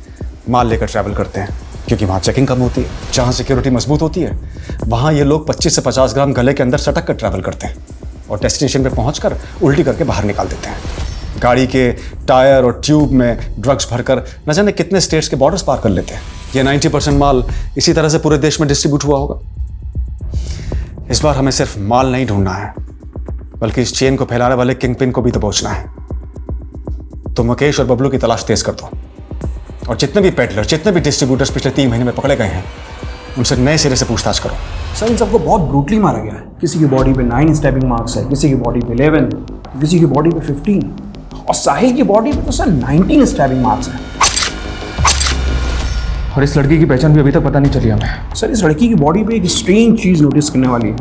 माल लेकर ट्रैवल करते हैं, क्योंकि वहाँ चेकिंग कम होती है। जहाँ सिक्योरिटी मजबूत होती है, वहाँ ये लोग 25 से 50 ग्राम गले के अंदर सटक कर ट्रैवल करते हैं, और डेस्टिनेशन पे पहुंचकर उल्टी करके बाहर निकाल देते हैं। गाड़ी के टायर और ट्यूब में ड्रग्स भरकर न जाने कितने स्टेट्स के बॉर्डर्स पार कर लेते हैं। ये 90% माल इसी तरह से पूरे देश में डिस्ट्रीब्यूट हुआ होगा। इस बार हमें सिर्फ माल नहीं ढूंढना है, बल्कि इस चेन को फैलाने वाले किंग पिन को भी तो पहुंचना है। तो मुकेश और बबलू की तलाश तेज कर दो, और जितने भी पेडलर, जितने भी डिस्ट्रीब्यूटर्स पिछले 3 महीने में पकड़े गए हैं, उनसे नए सिरे से पूछताछ करो। सर इन सबको बहुत ब्रूटली मारा गया है। किसी की बॉडी पे 9 स्टैबिंग मार्क्स है, किसी की बॉडी पे 11। किसी की बॉडी पे 15 और साहिल की बॉडी पे तो सर 19 स्टैबिंग मार्क्स हैं। और इस लड़की की पहचान भी अभी तक पता नहीं चली हमें। सर इस लड़की की बॉडी पे एक स्ट्रेंज चीज नोटिस करने वाली है।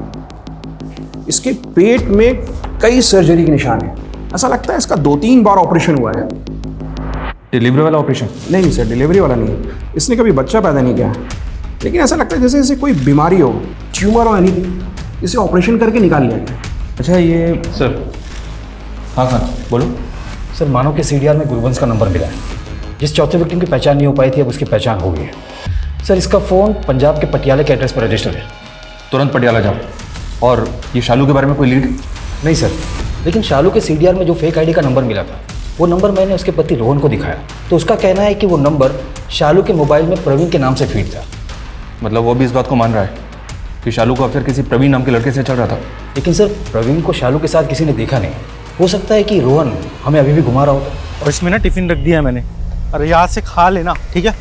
इसके पेट में कई सर्जरी के निशान हैं। ऐसा लगता है इसका 2-3 बार ऑपरेशन हुआ है। डिलीवरी वाला ऑपरेशन? नहीं सर, डिलीवरी वाला नहीं। इसने कभी बच्चा पैदा नहीं किया, लेकिन ऐसा लगता है जैसे इसे कोई बीमारी हो, ट्यूमर हो एनीथिंग, इसे ऑपरेशन करके निकाल लिया गया। अच्छा ये सर, हाँ हाँ बोलो। सर मानो के सीडीआर में गुरुवंश का नंबर मिला है। जिस चौथे विक्टिम की पहचान नहीं हो पाई थी, अब उसकी पहचान हो गई है। सर इसका फ़ोन पंजाब के पटियाला के एड्रेस पर रजिस्टर है। तुरंत पटियाला जाओ। और ये शालू के बारे में कोई लीड? नहीं सर, लेकिन शालू के सीडीआर में जो फेक आईडी का नंबर मिला था, वो नंबर मैंने उसके पति रोहन को दिखाया, तो उसका कहना है कि वो नंबर शालू के मोबाइल में प्रवीण के नाम से फीड था। मतलब वो भी इस बात को मान रहा है कि शालू का अफेयर किसी प्रवीण नाम के लड़के से चल रहा था? लेकिन सर प्रवीण को शालू के साथ किसी ने देखा नहीं। हो सकता है कि रोहन हमें अभी भी घुमा रहा होता। और इसमें ना टिफिन रख दिया है मैंने, अरे यहाँ से खा लेना, ठीक है?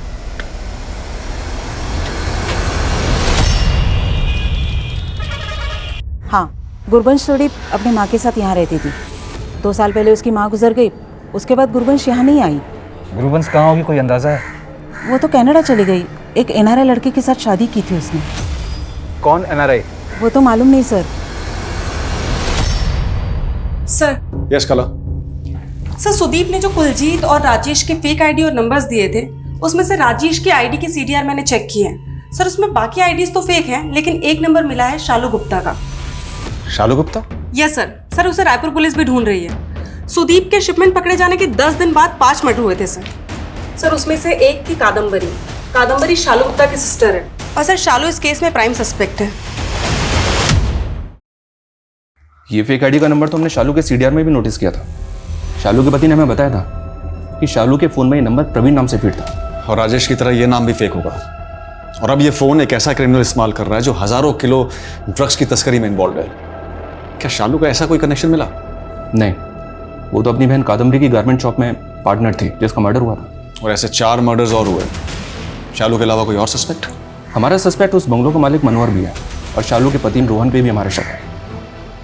हाँ, गुरबंश स्वरूप अपने माँ के साथ यहाँ रहती थी। 2 साल पहले उसकी माँ गुजर गई, उसके बाद गुरबंश यहाँ नहीं आई। गुरुवंश कहाँ होगी, कोई अंदाजा है? वो तो कनाडा चली गई। एक एनआरआई लड़के के साथ शादी की थी उसने। कौन एनआरआई? वो तो मालूम नहीं सर। सर। यस कला। सर सुदीप ने जो कुलजीत और राजेश के फेक आईडी और नंबर्स दिए थे, उसमें से राजेश की आईडी के सीडीआर मैंने चेक किए हैं। सर उसमें बाकी आईडीज तो फेक हैं, लेकिन एक नंबर मिला है शालू गुप्ता का। Shalu Gupta? Yes sir. Sir उसे रायपुर पुलिस भी ढूंढ रही है। सुदीप के शिपमेंट पकड़े जाने के 10 दिन बाद 5 मर्डर हुए थे सर उसमें से एक थी कादम्बरी। कादम्बरी शालू गुप्ता की सिस्टर है, और सर शालू इस केस में प्राइम सस्पेक्ट है। ये फेक आईडी का नंबर तो हमने शालू के सीडीआर में भी नोटिस किया था। शालू के पति ने हमें बताया था कि शालू के फोन में ये नंबर प्रवीण नाम से फीड था। और राजेश की तरह ये नाम भी फेक होगा। और अब ये फोन एक ऐसा क्रिमिनल इस्तेमाल कर रहा है जो हजारों किलो ड्रग्स की तस्करी में इन्वॉल्व है। क्या शालू का ऐसा कोई कनेक्शन मिला? नहीं, वो तो अपनी बहन कादम्बरी की गारमेंट शॉप में पार्टनर थी जिसका मर्डर हुआ था। और ऐसे 4 मर्डर्स और हुए। शालू के अलावा कोई और सस्पेक्ट? हमारा सस्पेक्ट उस बंगलों का मालिक मनोहर भी है, और शालू के पति रोहन पे भी हमारा शक है।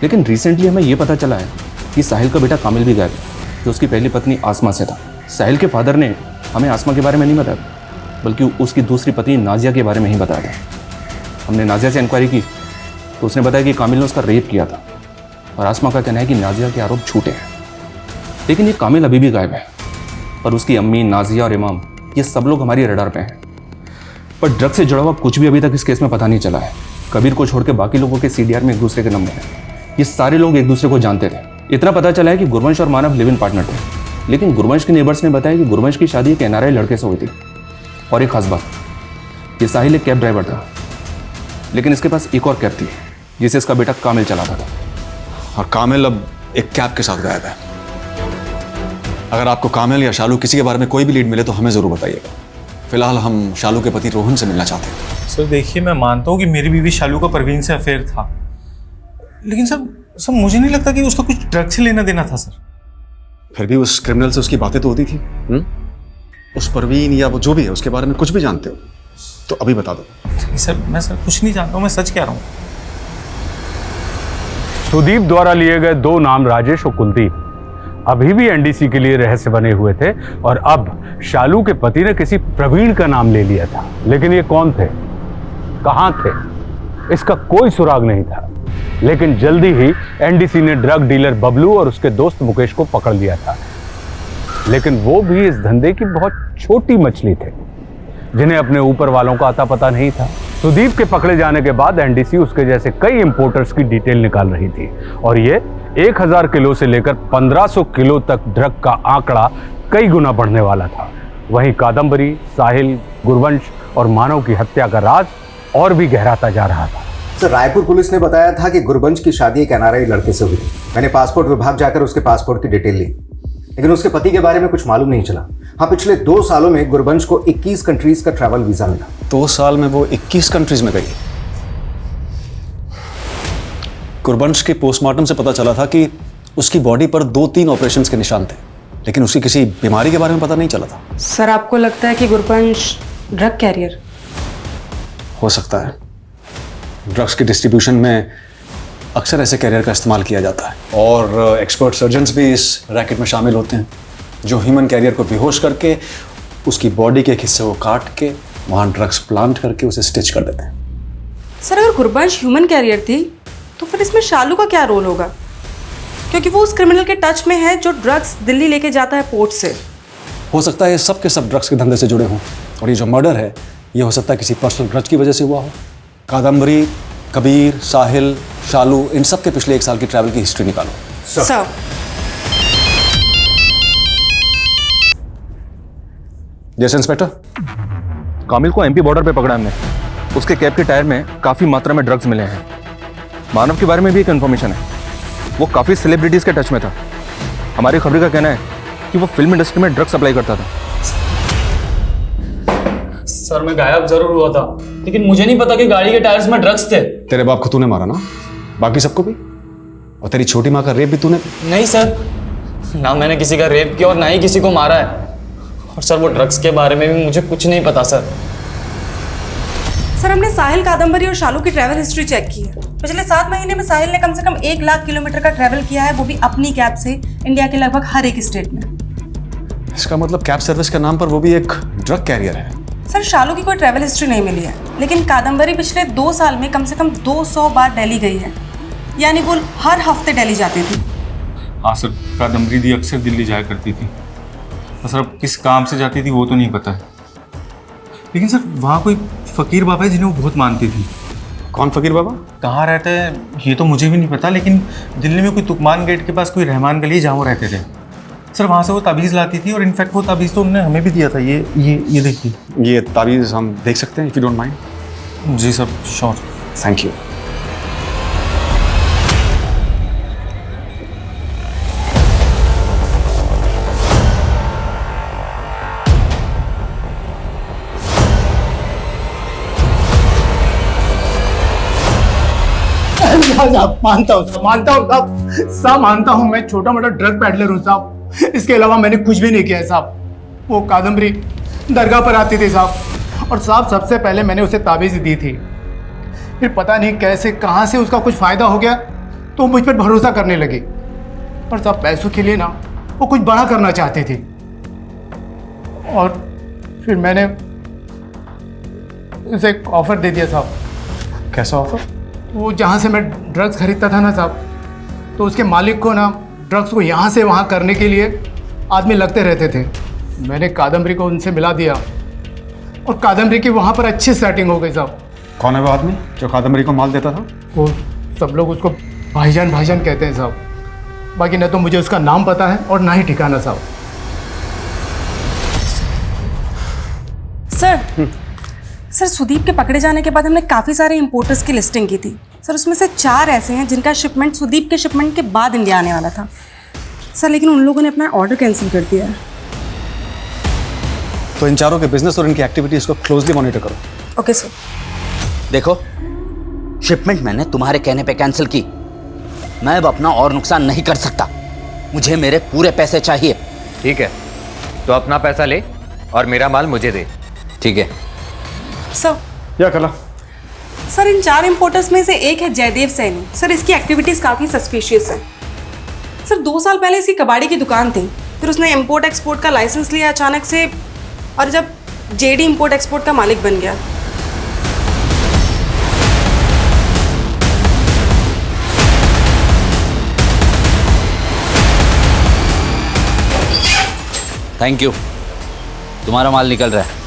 लेकिन रिसेंटली हमें यह पता चला है कि साहिल का बेटा कामिल भी गायब है, जो उसकी पहली पत्नी आसमा से था। साहिल के फादर ने हमें आसमा के बारे में नहीं बताया, बल्कि उसकी दूसरी पत्नी नाजिया के बारे में ही बताया था। हमने नाजिया से इंक्वायरी की तो उसने बताया कि कामिल ने उसका रेप किया था, और आसमा का कहना है कि नाजिया के आरोप झूठे हैं। लेकिन ये कामिल अभी भी गायब है, और उसकी अम्मी, नाजिया और इमाम, ये सब लोग हमारी रडार पे हैं। पर ड्रग से जुड़ा हुआ कुछ भी अभी तक इस केस में पता नहीं चला है। कबीर को छोड़ के बाकी लोगों के सीडीआर में एक दूसरे के नंबर हैं। ये सारे लोग एक दूसरे को जानते थे। इतना पता चला है कि गुरवंश और मानव लिव इन पार्टनर थे, लेकिन गुरवंश के नेबर्स ने बताया कि गुरवंश की शादी एक एनआरआई लड़के से हुई थी। और एक खास बात, ये साहिल एक कैब ड्राइवर था, लेकिन इसके पास एक और कैब थी जिसे इसका बेटा कामिल चलाता था। और कामिल अब एक कैब के साथ गायब है। अगर आपको कामिल या शालू किसी के बारे में कोई भी लीड मिले तो हमें जरूर बताइएगा। फिलहाल हम शालू के पति रोहन से मिलना चाहते हैं। सर देखिए, मैं मानता हूँ कि मेरी बीवी शालू का परवीन से अफेयर था, लेकिन सर मुझे नहीं लगता कि उसका कुछ ड्रग से लेना देना था सर। फिर भी उस क्रिमिनल से उसकी बातें तो होती थी। उस परवीन या वो जो भी है उसके बारे में कुछ भी जानते हो तो अभी बता दो। सर मैं कुछ नहीं जानता हूँ, मैं सच कह रहा हूँ। सुदीप द्वारा लिए गए 2 नाम राजेश और कुलदीप अभी भी एनडीसी के लिए रहस्य बने हुए थे, और अब शालू के पति ने किसी प्रवीण का नाम ले लिया था। लेकिन ये कौन थे, कहां थे, इसका कोई सुराग नहीं था। लेकिन जल्दी ही एनडीसी ने ड्रग डीलर बबलू और उसके दोस्त मुकेश को पकड़ लिया था। लेकिन वो भी इस धंधे की बहुत छोटी मछली थे, जिन्हें अपने ऊपर वालों का अता पता नहीं था। सुदीप के पकड़े जाने के बाद एनडीसी उसके जैसे कई इंपोर्टर्स की डिटेल निकाल रही थी, और ये 1000 किलो से लेकर 1500 किलो तक ड्रग का आंकड़ा कई गुना बढ़ने वाला था। वहीं कादम्बरी, साहिल, गुरवंश और मानव की हत्या का राज और भी गहराता जा रहा था। सर रायपुर पुलिस ने बताया था कि गुरबंश की शादी एक एनआरआई लड़के से हुई। मैंने पासपोर्ट विभाग जाकर उसके पासपोर्ट की डिटेल ली, लेकिन उसके पति के बारे में कुछ मालूम नहीं चला। हाँ, पिछले 2 सालों में गुरबंश को 21 कंट्रीज का ट्रैवल वीजा मिला। 2 साल में वो 21 कंट्रीज में गई। गुरबंश के पोस्टमार्टम से पता चला था कि उसकी बॉडी पर 2-3 ऑपरेशंस के निशान थे, लेकिन उसकी किसी बीमारी के बारे में पता नहीं चला था। सर आपको लगता है कि गुरबंश ड्रग कैरियर? हो सकता है। ड्रग्स के डिस्ट्रीब्यूशन में अक्सर ऐसे कैरियर का इस्तेमाल किया जाता है और एक्सपर्ट सर्जन्स भी इस रैकेट में शामिल होते हैं, जो ह्यूमन कैरियर को बेहोश करके उसकी बॉडी के एक हिस्से को काट के वहाँ ड्रग्स प्लांट करके उसे स्टिच कर देते हैं। सर अगर गुरबंश ह्यूमन कैरियर थी तो फिर इसमें शालू का क्या रोल होगा, क्योंकि वो उस क्रिमिनल के टच में है जो ड्रग्स दिल्ली लेके जाता है पोर्ट से। हो सकता है ये सब के सब ड्रग्स के धंधे से जुड़े हों और ये जो मर्डर है ये हो सकता है किसी पर्सनल ग्रज की वजह से हुआ हो। कादम्बरी, कबीर, साहिल, शालू, इन सब के पिछले 1 साल की ट्रैवल की हिस्ट्री निकालो। सर जैसे इंस्पेक्टर, कामिल को एमपी बॉर्डर पे पकड़ा हमने। उसके कैब के टायर में काफी मात्रा में ड्रग्स मिले हैं। मानव के बारे में भी एक इन्फॉर्मेशन है, वो काफी सेलिब्रिटीज के टच में था। हमारी खबरी का कहना है कि वो फिल्म इंडस्ट्री में ड्रग्स सप्लाई करता था। सर मैं गायब जरूर हुआ था, लेकिन मुझे नहीं पता कि गाड़ी के टायर्स में ड्रग्स थे। तेरे बाप को तूने मारा ना, बाकी सबको भी, और तेरी छोटी माँ का रेप भी तूने? नहीं सर, ना मैंने किसी का रेप किया और ना ही किसी को मारा है। और सर वो ड्रग्स के बारे में भी मुझे कुछ नहीं पता सर। सर हमने साहिल, कादम्बरी और शालू की ट्रैवल हिस्ट्री चेक की है। पिछले 7 महीने में साहिल ने कम से कम 1 लाख किलोमीटर का ट्रैवल किया है, वो भी अपनी कैब से इंडिया के लगभग हर एक स्टेट में। इसका मतलब कैब सर्विस के नाम पर वो भी एक ड्रग कैरियर है। सर शालू की कोई ट्रैवल हिस्ट्री नहीं मिली है, लेकिन कादम्बरी पिछले 2 साल में कम से कम 200 बार दिल्ली गई है, यानी वो हर हफ्ते दिल्ली जाती थी। हाँ सर, कादम्बरी दी अक्सर दिल्ली जाया करती थी। सर अब किस काम से जाती थी वो तो नहीं पता है, लेकिन सर वहाँ कोई फकीर बाबा है जिन्हें वो बहुत मानती थी। कौन फकीर बाबा? कहाँ रहते हैं ये तो मुझे भी नहीं पता, लेकिन दिल्ली में कोई तुकमान गेट के पास कोई रहमान गली जहाँ वो रहते थे। सर वहाँ से वो ताबीज़ लाती थी और इनफैक्ट वो ताबीज़ तो उन्होंने हमें भी दिया था। ये देखिए, ये ताबीज़ हम देख सकते हैं इफ़ यू डोंट माइंड? जी सर, श्योर। Thank you. साहब मानता हूँ साहब मानता हूँ, मैं छोटा मोटा ड्रग पैडलर हूँ साहब, इसके अलावा मैंने कुछ भी नहीं किया है साहब। वो कादम्बरी दरगाह पर आती थी साहब, और साहब सबसे पहले मैंने उसे ताबीज़ दी थी, फिर पता नहीं कैसे कहाँ से उसका कुछ फ़ायदा हो गया तो मुझ पर भरोसा करने लगी, और साहब पैसों के लिए ना वो कुछ बड़ा करना चाहती थी, और फिर मैंने उसे एक ऑफ़र दे दिया साहब। कैसा ऑफ़र? वो जहाँ से मैं ड्रग्स खरीदता था ना साहब, तो उसके मालिक को ना ड्रग्स को यहाँ से वहाँ करने के लिए आदमी लगते रहते थे। मैंने कादम्बरी को उनसे मिला दिया और कादम्बरी की वहाँ पर अच्छी सेटिंग हो गई साहब। कौन है वो आदमी जो कादम्बरी को माल देता था? वो सब लोग उसको भाईजान कहते हैं साहब, बाकी ना तो मुझे उसका नाम पता है और ना ही ठिकाना साहब। सर सुदीप के पकड़े जाने के बाद हमने काफ़ी सारे इंपोर्टर्स की लिस्टिंग की थी सर, उसमें से 4 ऐसे हैं जिनका शिपमेंट सुदीप के शिपमेंट के बाद इंडिया आने वाला था सर, लेकिन उन लोगों ने अपना ऑर्डर कैंसिल कर दिया है। तो इन चारों के बिजनेस और इनकी एक्टिविटीज को क्लोजली मॉनिटर करो। Okay sir. देखो, शिपमेंट मैंने तुम्हारे कहने पे कैंसिल की, मैं अब अपना और नुकसान नहीं कर सकता, मुझे मेरे पूरे पैसे चाहिए। ठीक है, तो अपना पैसा ले और मेरा माल मुझे दे। ठीक है सर। या कला सर इन 4 इंपोर्टर्स में से एक है जयदेव सैनी सर, इसकी एक्टिविटीज़ काफ़ी सस्पिशियस है सर। 2 साल पहले इसकी कबाड़ी की दुकान थी, फिर उसने इंपोर्ट एक्सपोर्ट का लाइसेंस लिया अचानक से, और जब जेडी इंपोर्ट एक्सपोर्ट का मालिक बन गया। थैंक यू, तुम्हारा माल निकल रहा है।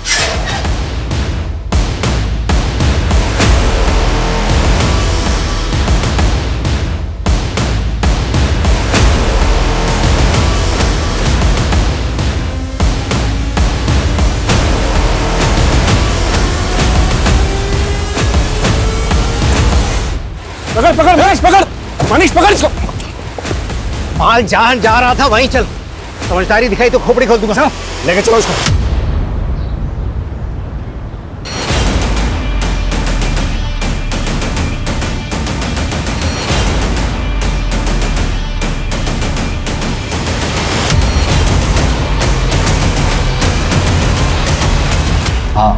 पकड़ मनीष पकड़ इसको। माल जहां जा रहा था वहीं चल, समझदारी दिखाई तो खोपड़ी खोल दूंगा। लेके चलो इसको। हाँ,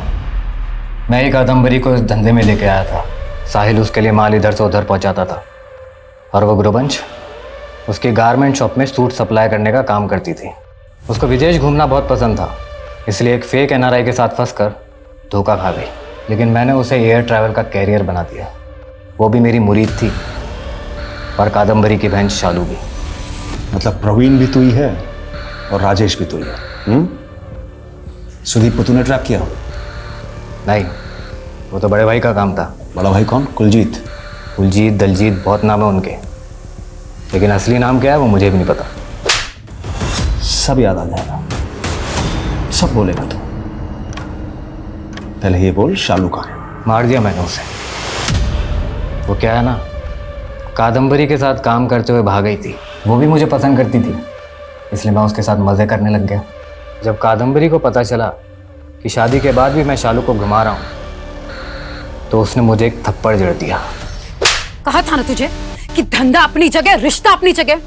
मैं ही कादम्बरी को इस धंधे में लेके आया था। साहिल उसके लिए माल इधर से उधर पहुंचाता था। और वो गुरुवंश उसकी गारमेंट शॉप में सूट सप्लाई करने का काम करती थी। उसको विदेश घूमना बहुत पसंद था, इसलिए एक फेक NRI के साथ फंसकर धोखा खा गई। लेकिन मैंने उसे एयर ट्रैवल का कैरियर बना दिया। वो भी मेरी मुरीद थी और कादम्बरी की बहन शालू भी। मतलब प्रवीण भी तू ही है और राजेश भी तू ही है। सुदीप को तूने ट्रैप किया? नहीं, वो तो बड़े भाई का काम था। बड़ा भाई कौन? कुलजीत? कुलजीत, दलजीत, बहुत नाम है उनके, लेकिन असली नाम क्या है वो मुझे भी नहीं पता। सब याद आ जाएगा, सब बोलेगा तू। पहले ये बोल, शालू कहाँ है? मार दिया मैंने उसे। वो क्या है ना, कादम्बरी के साथ काम करते हुए भाग गई थी। वो भी मुझे पसंद करती थी, इसलिए मैं उसके साथ मज़े करने लग गया। जब कादम्बरी को पता चला कि शादी के बाद भी मैं शालू को घुमा रहा हूँ, तो उसने मुझे एक थप्पड़ जड़ दिया। कहा था ना तुझे कि धंधा अपनी जगह, रिश्ता अपनी जगह।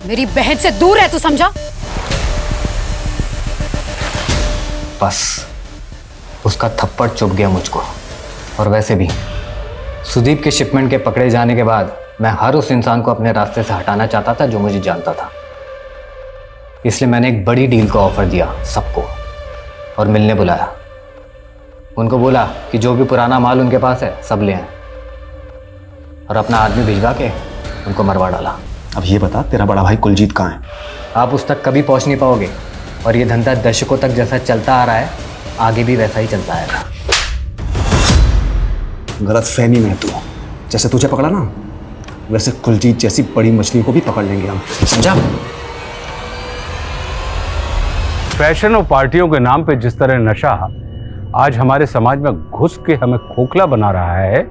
मेरी बहन से दूर है, तू समझा? बस उसका थप्पड़ चुभ गया मुझको। और वैसे भी सुदीप के शिपमेंट के पकड़े जाने के बाद मैं हर उस इंसान को अपने रास्ते से हटाना चाहता था जो मुझे जानता था। इसलिए मैंने एक बड़ी डील का ऑफर दिया सबको और मिलने बुलाया। उनको बोला कि जो भी पुराना माल उनके पास है सब ले आए, और अपना आदमी भिजवा के उनको मरवा डाला। अब ये बता, तेरा बड़ा भाई कुलजीत कहाँ है? आप उस तक कभी पहुंच नहीं पाओगे, और ये धंधा दशकों तक जैसा चलता आ रहा है आगे भी वैसा ही चलता आएगा। गलत फहमी में तू, जैसे तुझे पकड़ा ना वैसे कुलजीत जैसी बड़ी मछली को भी पकड़ लेंगे हम, समझा? फैशन और पार्टियों के नाम पे जिस तरह नशा आज हमारे समाज में घुस के हमें खोखला बना रहा है,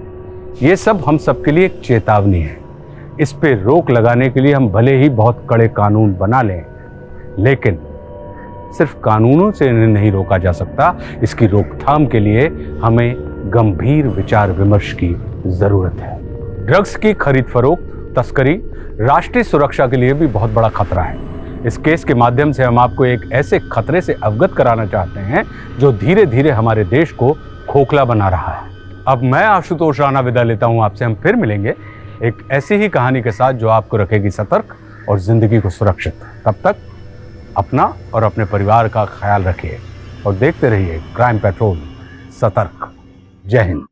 ये सब हम सबके लिए एक चेतावनी है। इस पे रोक लगाने के लिए हम भले ही बहुत कड़े कानून बना लें, लेकिन सिर्फ कानूनों से इन्हें नहीं रोका जा सकता। इसकी रोकथाम के लिए हमें गंभीर विचार विमर्श की जरूरत है। ड्रग्स की खरीद फरोख्त, तस्करी राष्ट्रीय सुरक्षा के लिए भी बहुत बड़ा खतरा है। इस केस के माध्यम से हम आपको एक ऐसे खतरे से अवगत कराना चाहते हैं जो धीरे धीरे हमारे देश को खोखला बना रहा है। अब मैं आशुतोष राणा विदा लेता हूं आपसे। हम फिर मिलेंगे एक ऐसी ही कहानी के साथ जो आपको रखेगी सतर्क और जिंदगी को सुरक्षित। तब तक अपना और अपने परिवार का ख्याल रखिए और देखते रहिए क्राइम पेट्रोल। सतर्क। जय हिंद।